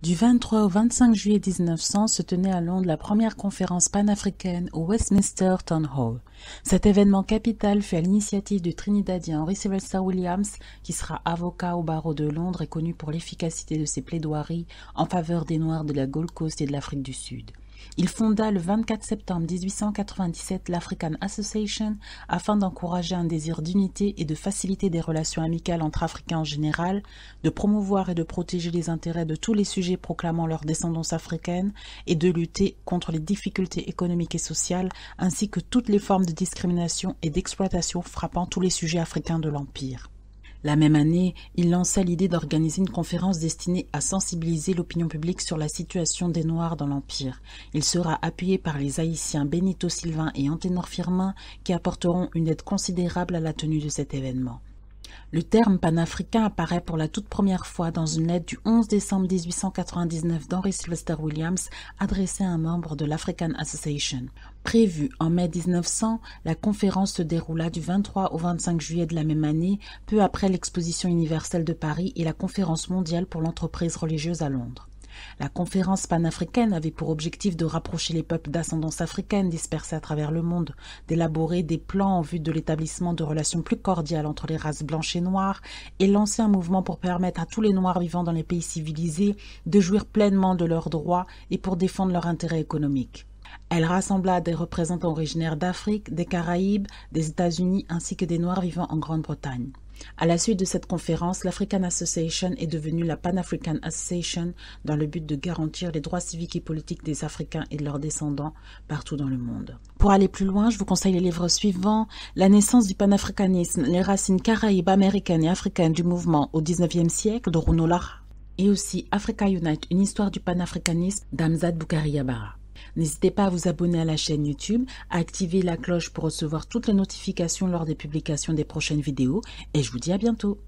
Du 23 au 25 juillet 1900 se tenait à Londres la première conférence panafricaine au Westminster Town Hall. Cet événement capital fut à l'initiative du Trinidadien Henry Sylvester Williams, qui sera avocat au barreau de Londres et connu pour l'efficacité de ses plaidoiries en faveur des Noirs de la Gold Coast et de l'Afrique du Sud. Il fonda le 24 septembre 1897 l'African Association afin d'encourager un désir d'unité et de faciliter des relations amicales entre Africains en général, de promouvoir et de protéger les intérêts de tous les sujets proclamant leur descendance africaine et de lutter contre les difficultés économiques et sociales ainsi que toutes les formes de discrimination et d'exploitation frappant tous les sujets africains de l'Empire. La même année, il lança l'idée d'organiser une conférence destinée à sensibiliser l'opinion publique sur la situation des Noirs dans l'Empire. Il sera appuyé par les Haïtiens Benito Sylvain et Anténor Firmin qui apporteront une aide considérable à la tenue de cet événement. Le terme panafricain apparaît pour la toute première fois dans une lettre du 11 décembre 1899 d'Henry Sylvester Williams adressée à un membre de l'African Association. Prévue en mai 1900, la conférence se déroula du 23 au 25 juillet de la même année, peu après l'Exposition universelle de Paris et la Conférence mondiale pour l'entreprise religieuse à Londres. La conférence panafricaine avait pour objectif de rapprocher les peuples d'ascendance africaine dispersés à travers le monde, d'élaborer des plans en vue de l'établissement de relations plus cordiales entre les races blanches et noires et lancer un mouvement pour permettre à tous les Noirs vivant dans les pays civilisés de jouir pleinement de leurs droits et pour défendre leurs intérêts économiques. Elle rassembla des représentants originaires d'Afrique, des Caraïbes, des États-Unis ainsi que des Noirs vivant en Grande-Bretagne. À la suite de cette conférence, l'African Association est devenue la Pan-African Association dans le but de garantir les droits civiques et politiques des Africains et de leurs descendants partout dans le monde. Pour aller plus loin, je vous conseille les livres suivants: La naissance du panafricanisme, les racines caraïbes, américaines et africaines du mouvement au XIXe siècle de Rouno Lara, et aussi Africa Unite, une histoire du panafricanisme d'Amzad Boukari Yabara. N'hésitez pas à vous abonner à la chaîne YouTube, à activer la cloche pour recevoir toutes les notifications lors des publications des prochaines vidéos et je vous dis à bientôt.